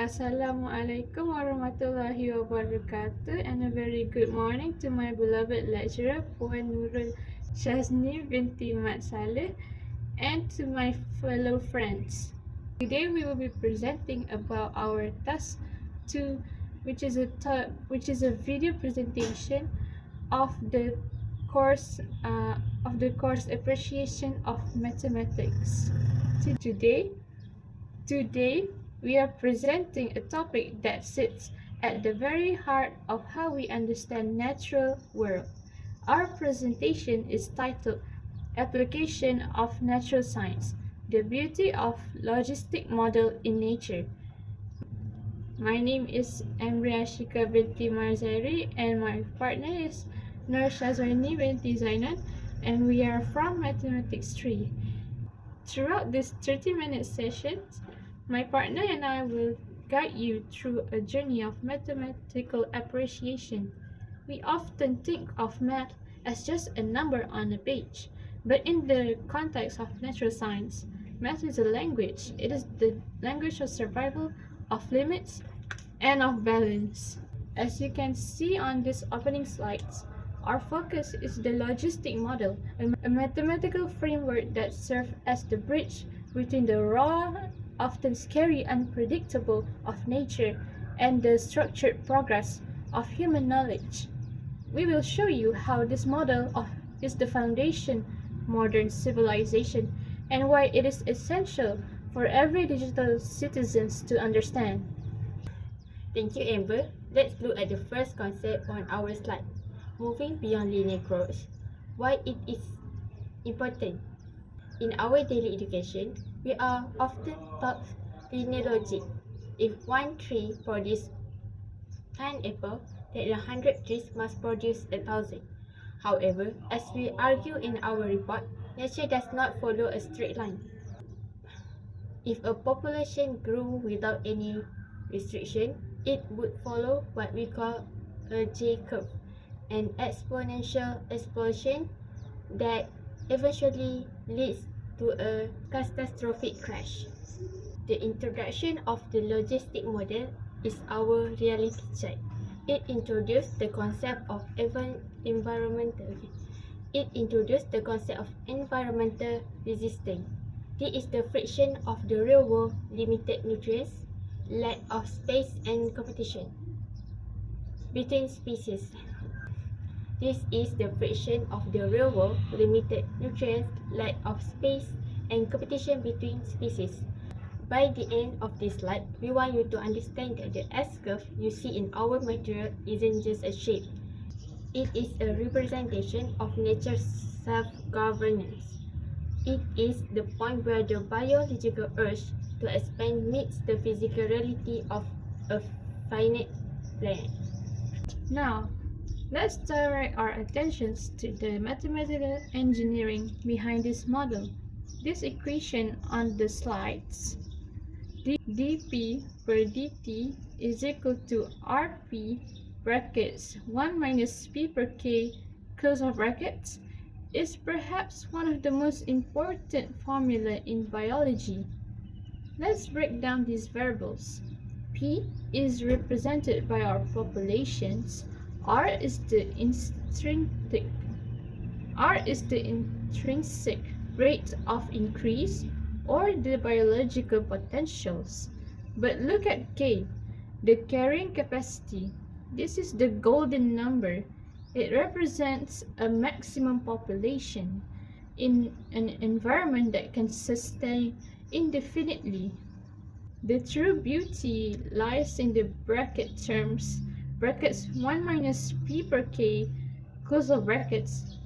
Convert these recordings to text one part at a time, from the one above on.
Assalamualaikum warahmatullahi wabarakatuh, and a very good morning to my beloved lecturer Puan Nurul Syazwani binti Mat Saleh and to my fellow friends. Today we will be presenting about our task 2, which is a video presentation of the course appreciation of mathematics. Today, we are presenting a topic that sits at the very heart of how we understand natural world. Our presentation is titled Application of Natural Science: The Beauty of Logistic Model in Nature. My name is ASHIKA binti MARZAIRI and my partner is SYAZWANIE binti ZAINON, and we are from Mathematics 3. Throughout this 30-minute session, my partner and I will guide you through a journey of mathematical appreciation. We often think of math as just a number on a page, but in the context of natural science, math is a language. It is the language of survival, of limits, and of balance. As you can see on these opening slides, our focus is the logistic model, a mathematical framework that serves as the bridge between the raw, often scary, unpredictable of nature and the structured progress of human knowledge. We will show you how this model is the foundation of modern civilization and why it is essential for every digital citizen to understand. Thank you, Amber. Let's look at the first concept on our slide, moving beyond linear growth. Why it is important. In our daily education, we are often taught linear logic. If one tree produces 10 apples, then 100 trees must produce 1,000. However, as we argue in our report, nature does not follow a straight line. If a population grew without any restriction, it would follow what we call a J-curve, an exponential explosion that eventually leads to a catastrophic crash. The introduction of the logistic model is our reality check. It introduced the concept of environmental resistance. This is the friction of the real world: limited nutrients, lack of space, and competition between species. This is the friction of the real world: limited nutrients, lack of space, and competition between species. By the end of this slide, we want you to understand that the S-curve you see in our material isn't just a shape. It is a representation of nature's self-governance. It is the point where the biological urge to expand meets the physical reality of a finite planet. Now, let's direct our attentions to the mathematical engineering behind this model. This equation on the slides, dp per dt is equal to rp brackets 1 minus p per k close of brackets, is perhaps one of the most important formula in biology. Let's break down these variables. P is represented by our populations. R is the intrinsic rate of increase or the biological potentials. But look at K, the carrying capacity. This is the golden number. It represents a maximum population in an environment that can sustain indefinitely. The true beauty lies in the bracket terms, brackets 1 minus p per k, close of brackets.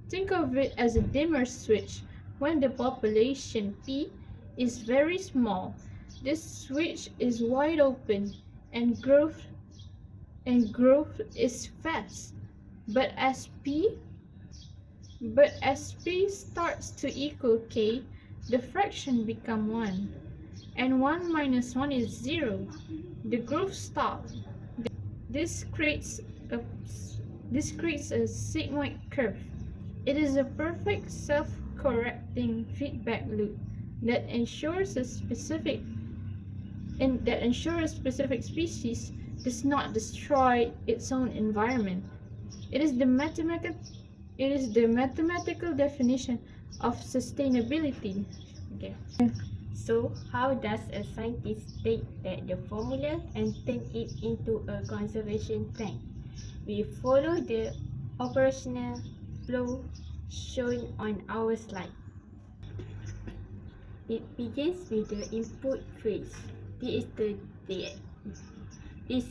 Think of it as a dimmer switch. When the population P is very small, this switch is wide open and growth is fast. But as P starts to equal K, the fraction becomes 1. And 1 minus 1 is 0. The growth stops. This creates a sigmoid curve. It is a perfect self-correcting feedback loop that ensures a specific and that ensures specific species does not destroy its own environment. It is the mathematical definition of sustainability. Okay. So, how does a scientist take that the formula and turn it into a conservation plan? We follow the operational flow shown on our slide. It begins with the input phase. This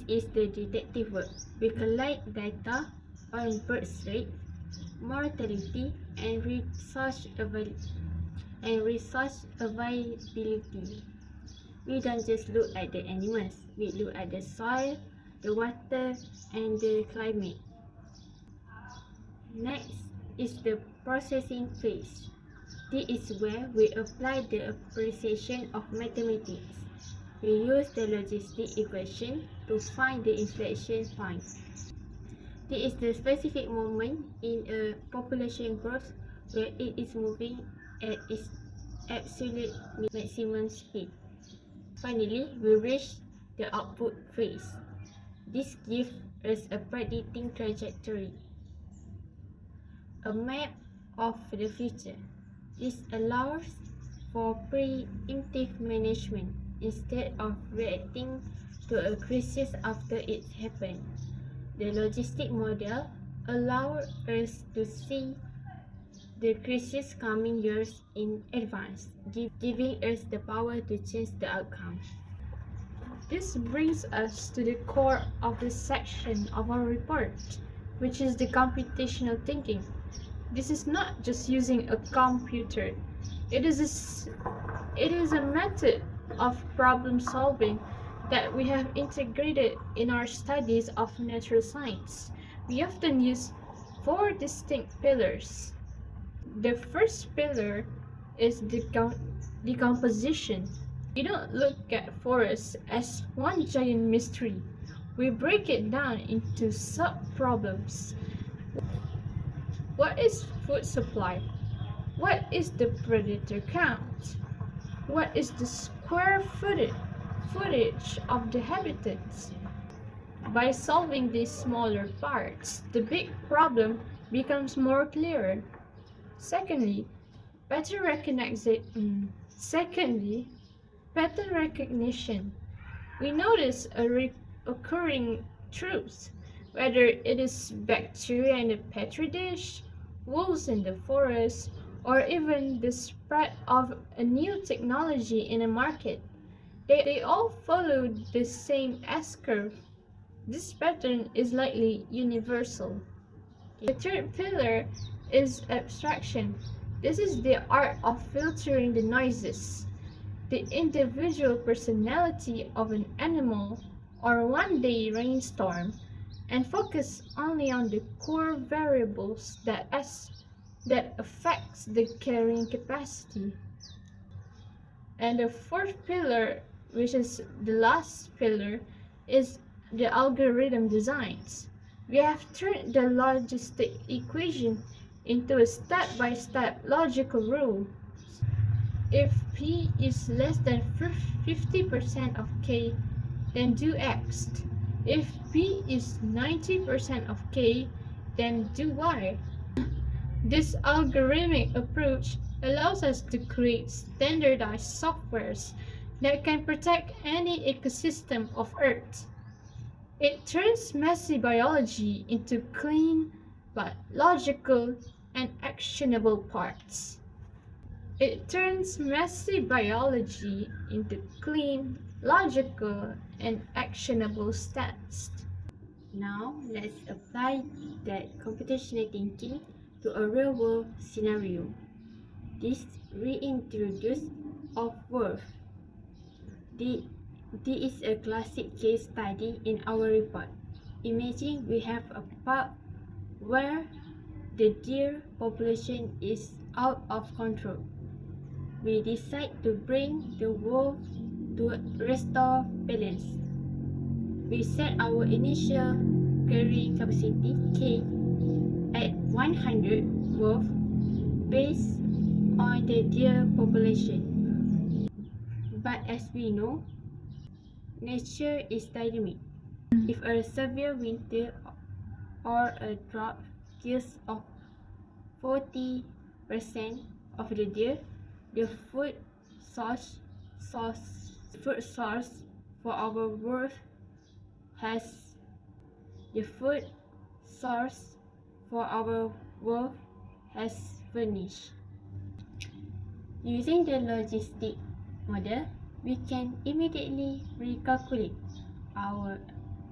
is the detective work. We collect data on birth rate, mortality, and resource availability. We don't just look at the animals, we look at the soil, the water, and the climate. Next is the processing phase. This is where we apply the appreciation of mathematics. We use the logistic equation to find the inflection point. This is the specific moment in a population growth where it is moving at its absolute maximum speed. Finally, we reach the output phase. This gives us a predicting trajectory, a map of the future. This allows for preemptive management instead of reacting to a crisis after it happened. The logistic model allows us to see the crisis coming years in advance, giving us the power to change the outcome. This brings us to the core of this section of our report, which is the computational thinking. This is not just using a computer. It is a method of problem solving that we have integrated in our studies of natural science. We often use 4 distinct pillars. The first pillar is decomposition. We don't look at forests as one giant mystery. We break it down into sub-problems. What is food supply? What is the predator count? What is the square footage of the habitats? By solving these smaller parts, the big problem becomes more clear. Secondly, pattern recognition. We notice a recurring truth, whether it is bacteria in a petri dish, wolves in the forest, or even the spread of a new technology in a market. They all follow the same S-curve. This pattern is likely universal. The third pillar is abstraction. This is the art of filtering the noises, the individual personality of an animal or one-day rainstorm, and focus only on the core variables that affects the carrying capacity. And the fourth pillar, which is the last pillar, is the algorithm designs. We have turned the logistic equation into a step-by-step logical rule. If P is less than 50% of K, then do X. If P is 90% of K, then do Y. This algorithmic approach allows us to create standardized softwares that can protect any ecosystem of Earth. It turns messy biology into clean but logical and actionable parts. It turns messy biology into clean, logical, and actionable stats. Now, let's apply that computational thinking to a real-world scenario. This reintroduce of worth. This is a classic case study in our report. Imagine we have a park where the deer population is out of control. We decide to bring the wolf to restore balance. We set our initial carrying capacity K at 100 wolf based on the deer population. But as we know, Nature is dynamic. If a severe winter or a drought kills off 40% of the deer, the source, food source for our world has the food source for our world has vanished. Using the logistic model, we can immediately recalculate. Our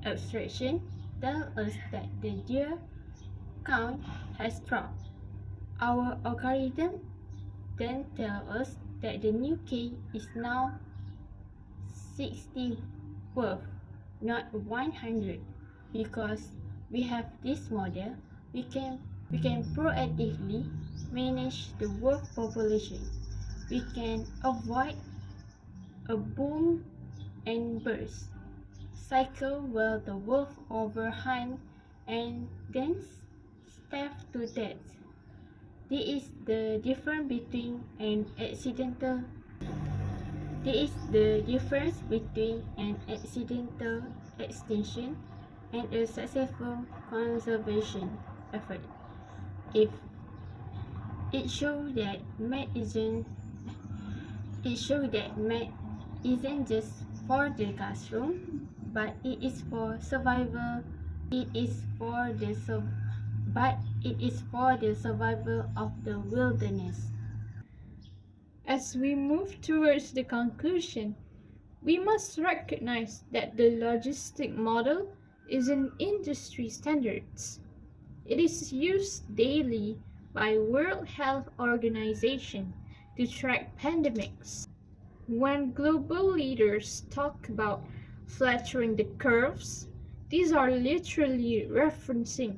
abstraction tells us that the deer count has dropped. Our algorithm then tells us that the new K is now 60 worth, not 100. Because we have this model, we can proactively manage the wolf population. We can avoid a boom and burst cycle where the wolf overhunt and then starve to death. This is the difference between an accidental extinction and a successful conservation effort. If it shows that math isn't just for the classroom, but it is for survival. But it is for the survival of the wilderness. As we move towards the conclusion, we must recognize that the logistic model is an industry standard. It is used daily by World Health Organization to track pandemics. When global leaders talk about flattering the curves, these are literally referencing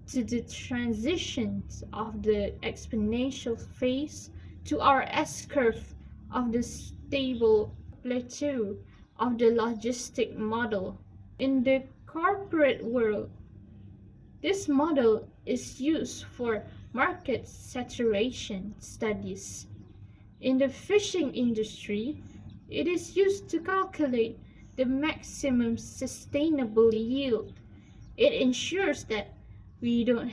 to the transitions of the exponential phase to our S-curve of the stable plateau of the logistic model. In the corporate world, this model is used for market saturation studies. In the fishing industry, it is used to calculate the maximum sustainable yield. It ensures that we don't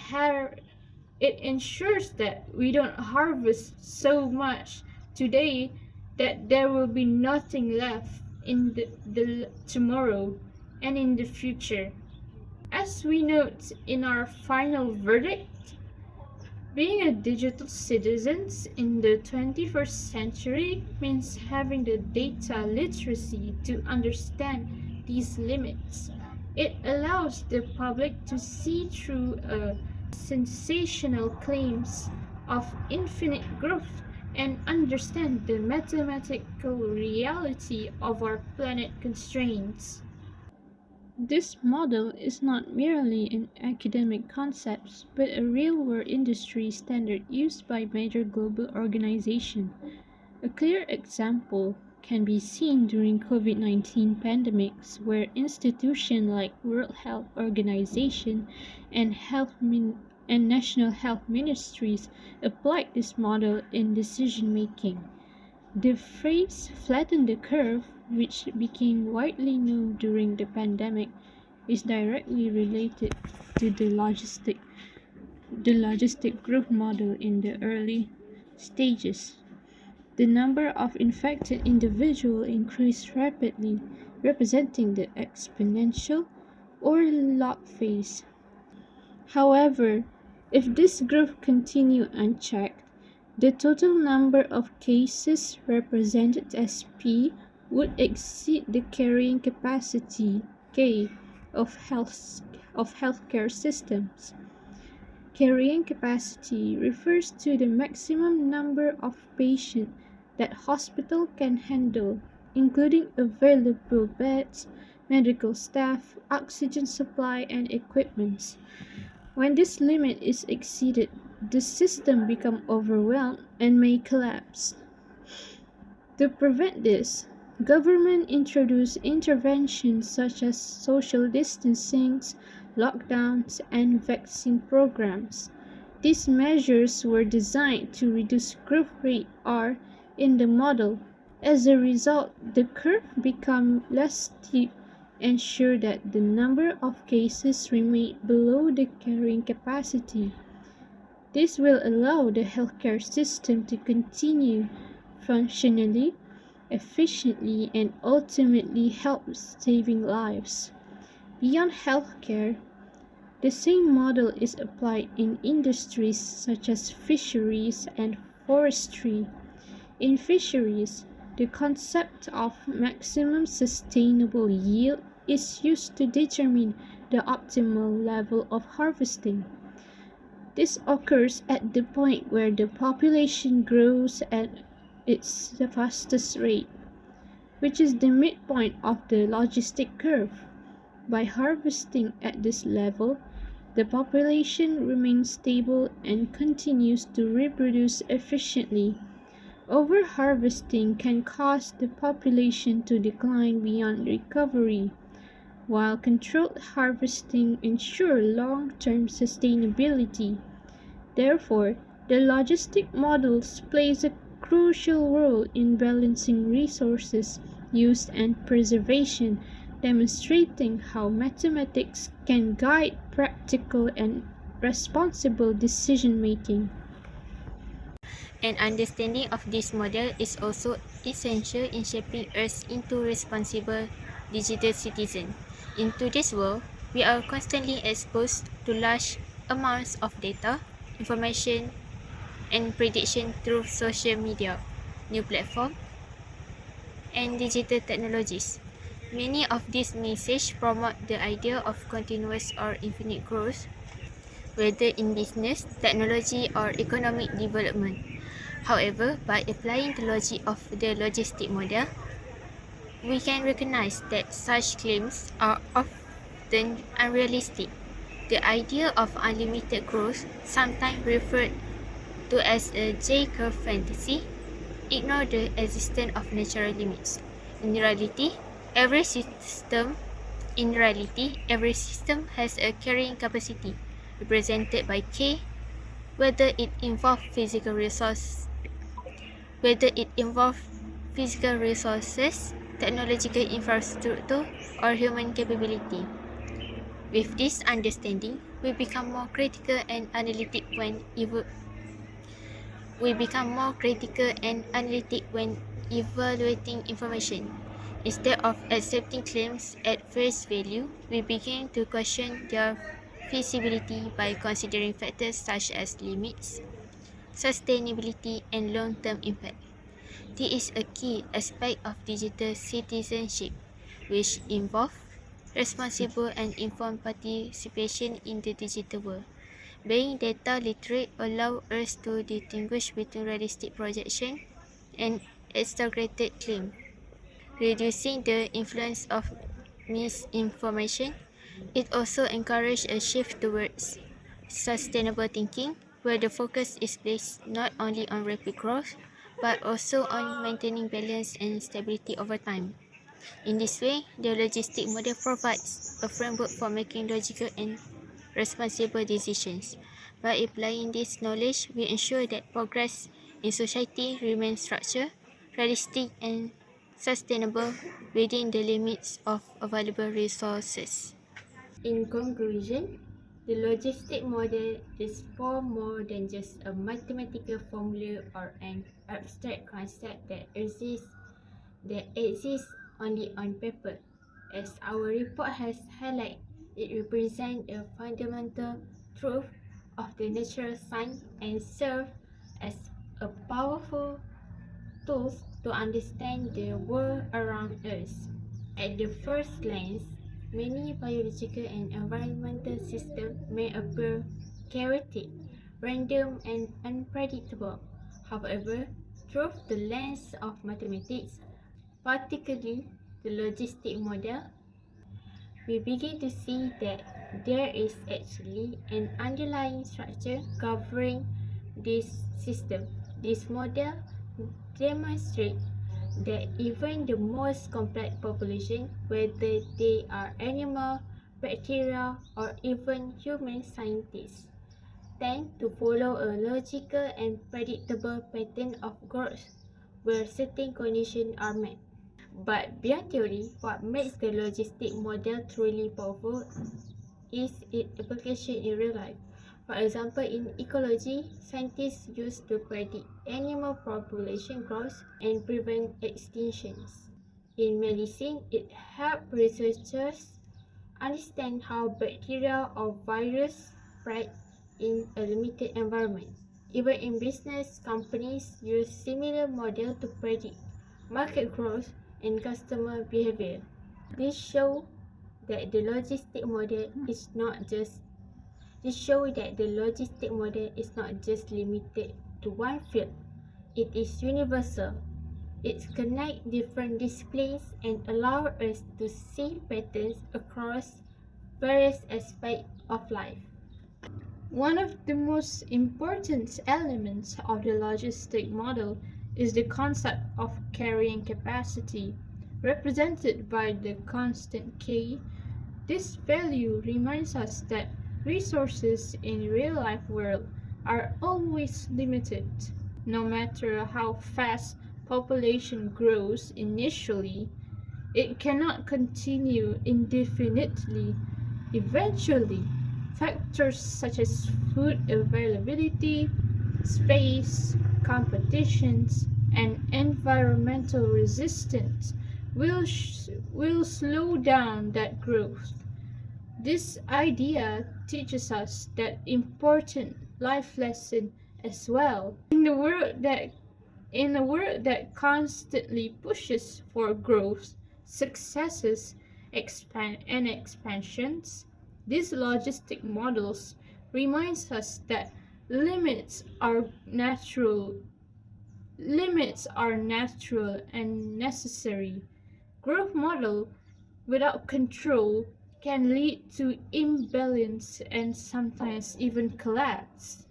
harvest so much today that there will be nothing left in the tomorrow and in the future. As we note in our final verdict, being a digital citizen in the 21st century means having the data literacy to understand these limits. It allows the public to see through sensational claims of infinite growth and understand the mathematical reality of our planet constraints. This model is not merely an academic concept, but a real-world industry standard used by major global organizations. A clear example can be seen during COVID-19 pandemics, where institutions like World Health Organization and national health ministries applied this model in decision-making. The phrase "flatten the curve", which became widely known during the pandemic, is directly related to the logistic growth model in the early stages. The number of infected individuals increased rapidly, representing the exponential or log phase. However, if this growth continued unchecked, the total number of cases represented as P would exceed the carrying capacity K of healthcare systems. Carrying capacity refers to the maximum number of patients that hospital can handle, including available beds, medical staff, oxygen supply, and equipment. When this limit is exceeded, the system becomes overwhelmed and may collapse. To prevent this, government introduced interventions such as social distancing, lockdowns, and vaccine programs. These measures were designed to reduce growth rate R in the model. As a result, the curve becomes less steep, ensure that the number of cases remain below the carrying capacity. This will allow the healthcare system to continue functionally, efficiently, and ultimately help saving lives. Beyond healthcare, the same model is applied in industries such as fisheries and forestry. In fisheries, the concept of maximum sustainable yield is used to determine the optimal level of harvesting. This occurs at the point where the population grows at its fastest rate, which is the midpoint of the logistic curve. By harvesting at this level, the population remains stable and continues to reproduce efficiently. Overharvesting can cause the population to decline beyond recovery, while controlled harvesting ensures long-term sustainability. Therefore, the logistic models plays a crucial role in balancing resources use and preservation, demonstrating how mathematics can guide practical and responsible decision making. An understanding of this model is also essential in shaping us into responsible digital citizens. In today's world, we are constantly exposed to large amounts of data, information, and prediction through social media, new platforms, and digital technologies. Many of these messages promote the idea of continuous or infinite growth, whether in business, technology, or economic development. However, by applying the logic of the logistic model, we can recognize that such claims are often unrealistic. The idea of unlimited growth, sometimes referred to as a J-curve fantasy, ignores the existence of natural limits. In reality, every system has a carrying capacity, represented by K, whether it involves physical resources, technological infrastructure, or human capability. With this understanding, we become more critical and analytic when evaluating information. Instead of accepting claims at face value, we begin to question their feasibility by considering factors such as limits, sustainability, and long-term impact. This is a key aspect of digital citizenship, which involves responsible and informed participation in the digital world. Being data literate allows us to distinguish between realistic projection and exaggerated claim, reducing the influence of misinformation. It also encourages a shift towards sustainable thinking, where the focus is placed not only on rapid growth, but also on maintaining balance and stability over time. In this way, the logistic model provides a framework for making logical and responsible decisions. By applying this knowledge, we ensure that progress in society remains structured, realistic, and sustainable within the limits of available resources. In conclusion, the logistic model is far more than just a mathematical formula or an abstract concept that exists only on paper. As our report has highlighted, it represents a fundamental truth of the natural science and serves as a powerful tool to understand the world around us. At the first glance, many biological and environmental systems may appear chaotic, random, and unpredictable. However, through the lens of mathematics, particularly the logistic model, we begin to see that there is actually an underlying structure governing this system. This model demonstrates that even the most complex population, whether they are animal, bacteria, or even human scientists, tend to follow a logical and predictable pattern of growth. where certain conditions are met. But beyond theory, what makes the logistic model truly powerful is its application in real life. For example, in ecology, scientists use to predict animal population growth and prevent extinctions. In medicine, it helps researchers understand how bacteria or virus spread in a limited environment. Even in business, companies use similar models to predict market growth and customer behavior. This shows that the logistic model is not just limited to one field. It is universal. It connects different disciplines and allows us to see patterns across various aspects of life. One of the most important elements of the logistic model is the concept of carrying capacity, represented by the constant K. This value reminds us that resources in real-life world are always limited. No matter how fast population grows initially, it cannot continue indefinitely. Eventually, factors such as food availability, space, competitions, and environmental resistance will slow down that growth. This idea teaches us that important life lesson as well. In a world that constantly pushes for growth, successes, and expansions, these logistic models reminds us that limits are natural and necessary. Growth model without control can lead to imbalance and sometimes even collapse.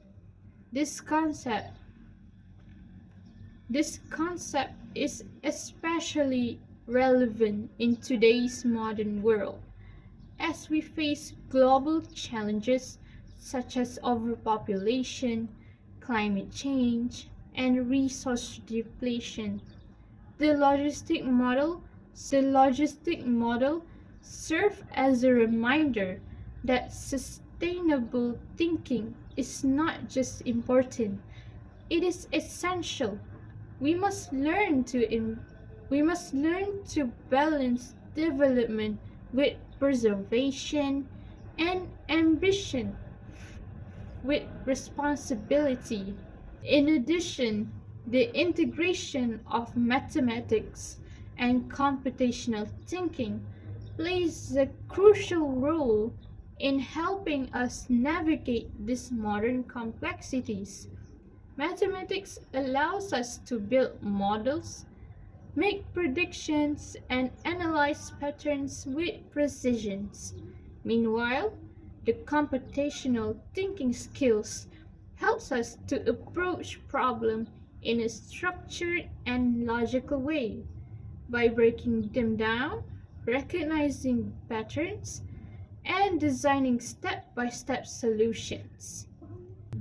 This concept This concept is especially relevant in today's modern world as we face global challenges such as overpopulation, climate change, and resource depletion. The logistic model serves as a reminder that sustainable thinking is not just important, it is essential. We must learn to balance development with preservation and ambition with responsibility. In addition, the integration of mathematics and computational thinking plays a crucial role in helping us navigate these modern complexities. Mathematics allows us to build models, make predictions, and analyze patterns with precision. Meanwhile, the computational thinking skills helps us to approach problems in a structured and logical way. By breaking them down, recognizing patterns, and designing step-by-step solutions.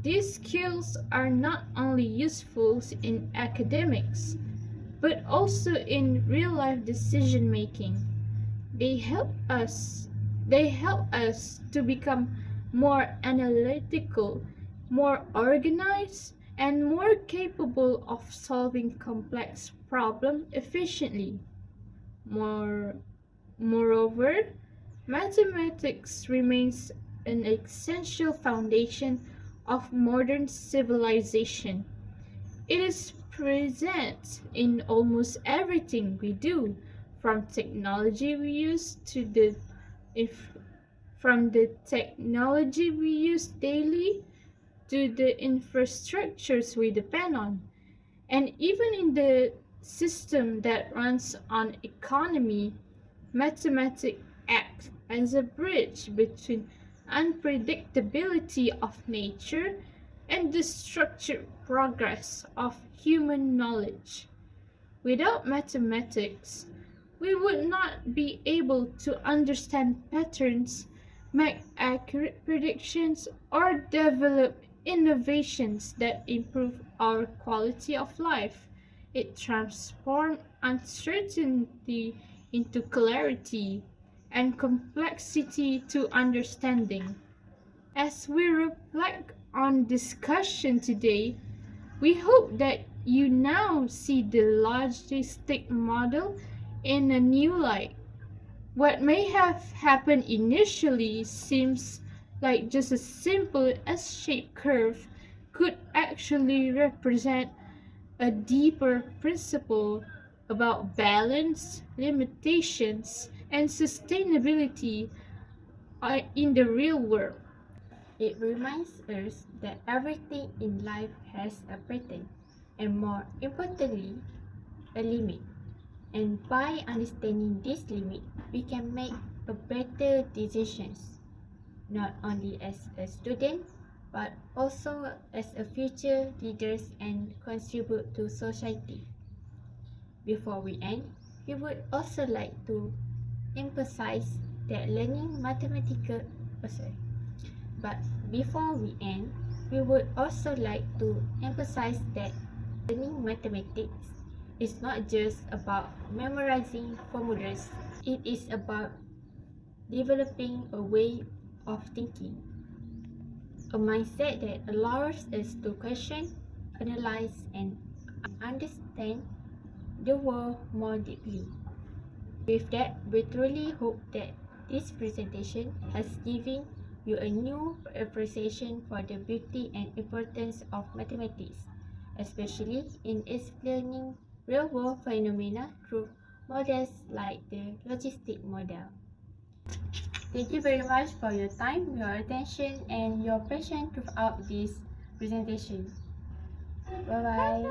These skills are not only useful in academics, but also in real-life decision making. They help us to become more analytical, more organized, and more capable of solving complex problems efficiently. More, Moreover, mathematics remains an essential foundation of modern civilization. It is present in almost everything we do, from technology we use to the if from the technology we use daily to the infrastructures we depend on, and even in the system that runs on economy. Mathematics acts as a bridge between unpredictability of nature and the structured progress of human knowledge. Without mathematics, we would not be able to understand patterns, make accurate predictions, or develop innovations that improve our quality of life. It transforms uncertainty into clarity and complexity to understanding. As we reflect on discussion today, we hope that you now see the logistic model in a new light. What may have happened initially seems like just a simple S-shaped curve could actually represent a deeper principle about balance, limitations, and sustainability in the real world. It reminds us that everything in life has a pattern, and more importantly, a limit. And by understanding this limit, we can make a better decisions, not only as a student, but also as a future leaders and contribute to society. Before we end, we would also like to emphasize that learning mathematical but before we end, we would also like to emphasize that learning mathematics is not just about memorizing formulas. It is about developing a way of thinking, a mindset that allows us to question, analyze, and understand the world more deeply. With that, we truly hope that this presentation has given you a new appreciation for the beauty and importance of mathematics, especially in explaining real-world phenomena through models like the logistic model. Thank you very much for your time, your attention, and your patience throughout this presentation. Bye-bye.